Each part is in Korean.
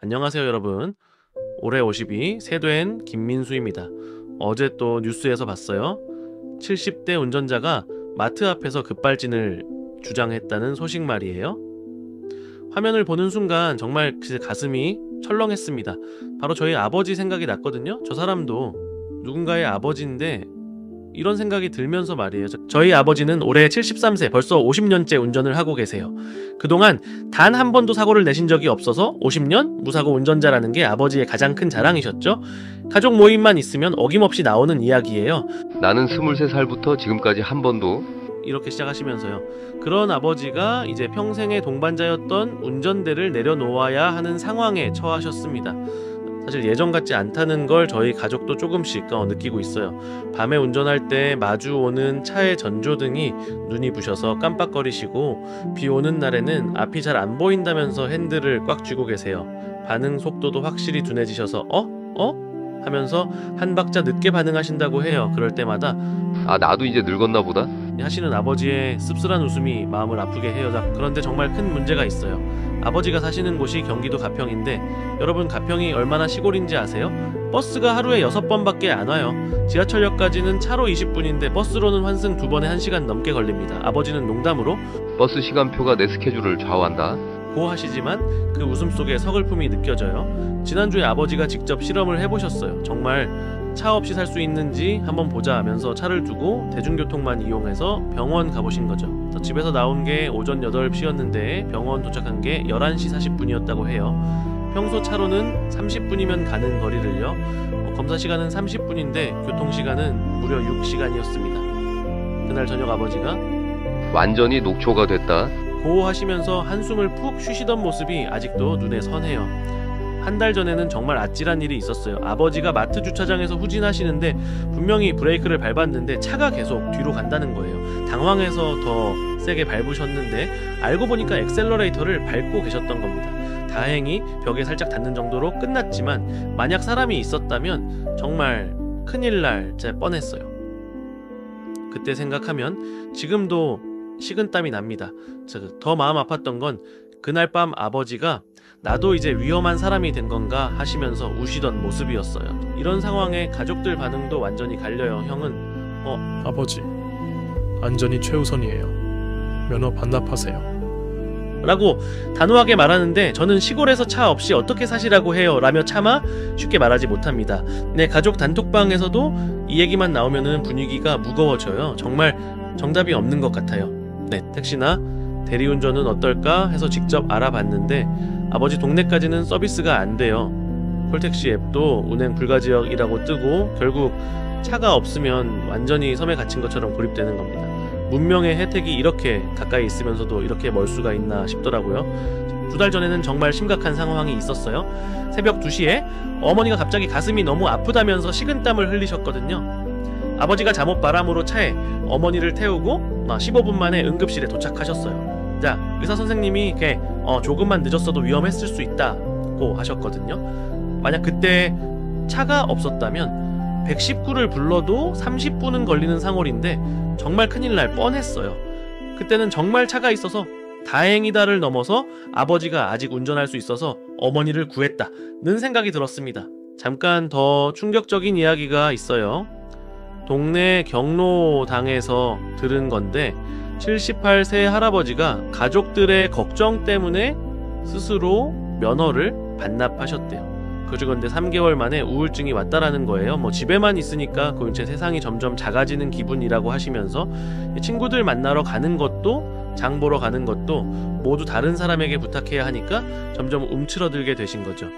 안녕하세요 여러분. 올해 50이 새된 김민수입니다. 어제 또 뉴스에서 봤어요. 70대 운전자가 마트 앞에서 급발진을 주장했다는 소식 말이에요. 화면을 보는 순간 정말 가슴이 철렁했습니다. 바로 저희 아버지 생각이 났거든요. 저 사람도 누군가의 아버지인데 이런 생각이 들면서 말이에요. 저희 아버지는 올해 73세, 벌써 50년째 운전을 하고 계세요. 그동안 단 한 번도 사고를 내신 적이 없어서 50년 무사고 운전자라는 게 아버지의 가장 큰 자랑이셨죠. 가족 모임만 있으면 어김없이 나오는 이야기예요. 나는 23살부터 지금까지 한 번도. 이렇게 시작하시면서요. 그런 아버지가 이제 평생의 동반자였던 운전대를 내려놓아야 하는 상황에 처하셨습니다. 사실 예전 같지 않다는 걸 저희 가족도 조금씩 느끼고 있어요. 밤에 운전할 때 마주오는 차의 전조등이 눈이 부셔서 깜빡거리시고, 비 오는 날에는 앞이 잘 안 보인다면서 핸들을 꽉 쥐고 계세요. 반응 속도도 확실히 둔해지셔서 하면서 한 박자 늦게 반응하신다고 해요. 그럴 때마다 나도 이제 늙었나 보다? 하시는 아버지의 씁쓸한 웃음이 마음을 아프게 해요. 그런데 정말 큰 문제가 있어요. 아버지가 사시는 곳이 경기도 가평인데, 여러분 가평이 얼마나 시골인지 아세요? 버스가 하루에 6번밖에 안 와요. 지하철역까지는 차로 20분인데 버스로는 환승 2번에 1시간 넘게 걸립니다. 아버지는 농담으로 버스 시간표가 내 스케줄을 좌우한다. 고하시지만 그 웃음 속에 서글픔이 느껴져요. 지난주에 아버지가 직접 실험을 해보셨어요. 정말 차 없이 살 수 있는지 한번 보자 하면서 차를 두고 대중교통만 이용해서 병원 가보신 거죠. 집에서 나온 게 오전 8시였는데 병원 도착한 게 11시 40분이었다고 해요. 평소 차로는 30분이면 가는 거리를요, 검사 시간은 30분인데 교통시간은 무려 6시간이었습니다. 그날 저녁 아버지가 완전히 녹초가 됐다. 고하시면서 한숨을 푹 쉬시던 모습이 아직도 눈에 선해요. 한 달 전에는 정말 아찔한 일이 있었어요. 아버지가 마트 주차장에서 후진하시는데 분명히 브레이크를 밟았는데 차가 계속 뒤로 간다는 거예요. 당황해서 더 세게 밟으셨는데 알고 보니까 엑셀러레이터를 밟고 계셨던 겁니다. 다행히 벽에 살짝 닿는 정도로 끝났지만 만약 사람이 있었다면 정말 큰일 날 뻔했어요. 그때 생각하면 지금도 식은땀이 납니다. 더 마음 아팠던 건 그날 밤 아버지가 나도 이제 위험한 사람이 된 건가 하시면서 우시던 모습이었어요. 이런 상황에 가족들 반응도 완전히 갈려요. 형은 아버지, 안전이 최우선이에요. 면허 반납하세요. 라고 단호하게 말하는데, 저는 시골에서 차 없이 어떻게 사시라고 해요 라며 차마 쉽게 말하지 못합니다. 내 가족 단톡방에서도 이 얘기만 나오면은 분위기가 무거워져요. 정말 정답이 없는 것 같아요. 네, 택시나 대리운전은 어떨까 해서 직접 알아봤는데 아버지 동네까지는 서비스가 안 돼요. 콜택시 앱도 운행 불가 지역이라고 뜨고 결국 차가 없으면 완전히 섬에 갇힌 것처럼 고립되는 겁니다. 문명의 혜택이 이렇게 가까이 있으면서도 이렇게 멀 수가 있나 싶더라고요. 2달 전에는 정말 심각한 상황이 있었어요. 새벽 2시에 어머니가 갑자기 가슴이 너무 아프다면서 식은땀을 흘리셨거든요. 아버지가 잠옷 바람으로 차에 어머니를 태우고 15분 만에 응급실에 도착하셨어요. 자, 의사 선생님이 조금만 늦었어도 위험했을 수 있다고 하셨거든요. 만약 그때 차가 없었다면 119를 불러도 30분은 걸리는 상월인데 정말 큰일 날 뻔했어요. 그때는 정말 차가 있어서 다행이다를 넘어서 아버지가 아직 운전할 수 있어서 어머니를 구했다는 생각이 들었습니다. 잠깐 더 충격적인 이야기가 있어요. 동네 경로당에서 들은 건데, 78세 할아버지가 가족들의 걱정 때문에 스스로 면허를 반납하셨대요. 그런데 3개월 만에 우울증이 왔다라는 거예요. 집에만 있으니까 제 세상이 점점 작아지는 기분이라고 하시면서 친구들 만나러 가는 것도, 장 보러 가는 것도 모두 다른 사람에게 부탁해야 하니까 점점 움츠러들게 되신 거죠.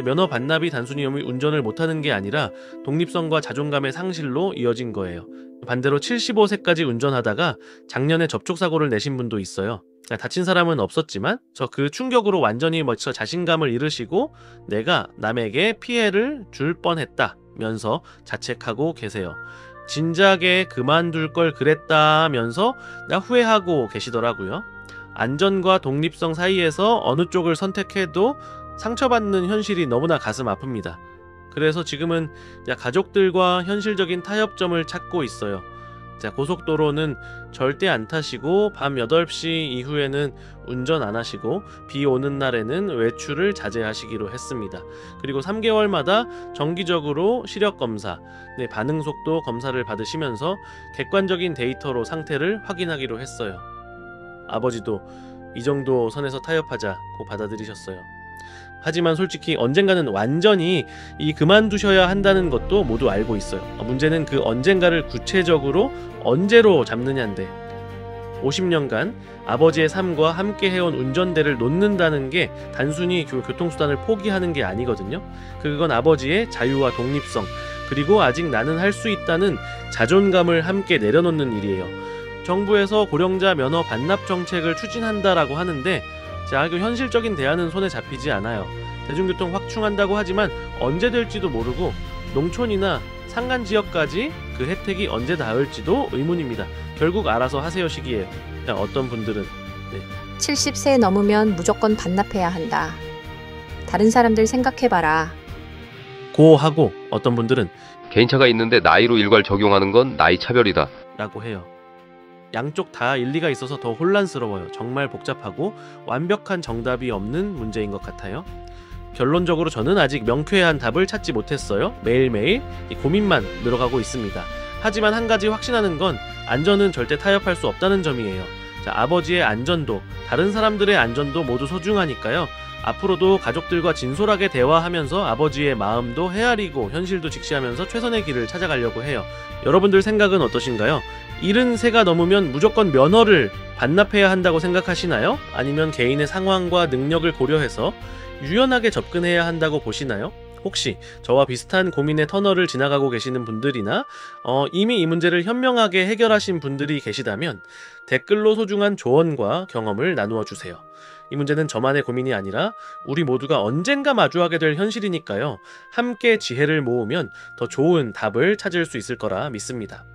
면허 반납이 단순히 운전을 못하는 게 아니라 독립성과 자존감의 상실로 이어진 거예요. 반대로 75세까지 운전하다가 작년에 접촉사고를 내신 분도 있어요. 다친 사람은 없었지만 그 충격으로 완전히 자신감을 잃으시고 내가 남에게 피해를 줄 뻔했다면서 자책하고 계세요. 진작에 그만둘 걸 그랬다면서 후회하고 계시더라고요. 안전과 독립성 사이에서 어느 쪽을 선택해도 상처받는 현실이 너무나 가슴 아픕니다. 그래서 지금은 가족들과 현실적인 타협점을 찾고 있어요. 자, 고속도로는 절대 안 타시고 밤 8시 이후에는 운전 안 하시고 비 오는 날에는 외출을 자제하시기로 했습니다. 그리고 3개월마다 정기적으로 시력 검사, 반응 속도 검사를 받으시면서 객관적인 데이터로 상태를 확인하기로 했어요. 아버지도 이 정도 선에서 타협하자고 받아들이셨어요. 하지만 솔직히 언젠가는 완전히 그만두셔야 한다는 것도 모두 알고 있어요. 문제는 그 언젠가를 구체적으로 언제로 잡느냐인데 50년간 아버지의 삶과 함께 해온 운전대를 놓는다는 게 단순히 교통수단을 포기하는 게 아니거든요. 그건 아버지의 자유와 독립성, 그리고 아직 나는 할 수 있다는 자존감을 함께 내려놓는 일이에요. 정부에서 고령자 면허 반납 정책을 추진한다라고 하는데, 자, 그 현실적인 대안은 손에 잡히지 않아요. 대중교통 확충한다고 하지만 언제 될지도 모르고 농촌이나 산간 지역까지 그 혜택이 언제 닿을지도 의문입니다. 결국 알아서 하세요 시기예요. 어떤 분들은 70세 넘으면 무조건 반납해야 한다. 다른 사람들 생각해봐라. 고 하고, 어떤 분들은 개인차가 있는데 나이로 일괄 적용하는 건 나이 차별이다. 라고 해요. 양쪽 다 일리가 있어서 더 혼란스러워요. 정말 복잡하고 완벽한 정답이 없는 문제인 것 같아요. 결론적으로 저는 아직 명쾌한 답을 찾지 못했어요. 매일매일 고민만 늘어가고 있습니다. 하지만 한 가지 확신하는 건 안전은 절대 타협할 수 없다는 점이에요. 자, 아버지의 안전도, 다른 사람들의 안전도 모두 소중하니까요. 앞으로도 가족들과 진솔하게 대화하면서 아버지의 마음도 헤아리고 현실도 직시하면서 최선의 길을 찾아가려고 해요. 여러분들 생각은 어떠신가요? 73가 넘으면 무조건 면허를 반납해야 한다고 생각하시나요? 아니면 개인의 상황과 능력을 고려해서 유연하게 접근해야 한다고 보시나요? 혹시 저와 비슷한 고민의 터널을 지나가고 계시는 분들이나 이미 이 문제를 현명하게 해결하신 분들이 계시다면 댓글로 소중한 조언과 경험을 나누어 주세요. 이 문제는 저만의 고민이 아니라 우리 모두가 언젠가 마주하게 될 현실이니까요. 함께 지혜를 모으면 더 좋은 답을 찾을 수 있을 거라 믿습니다.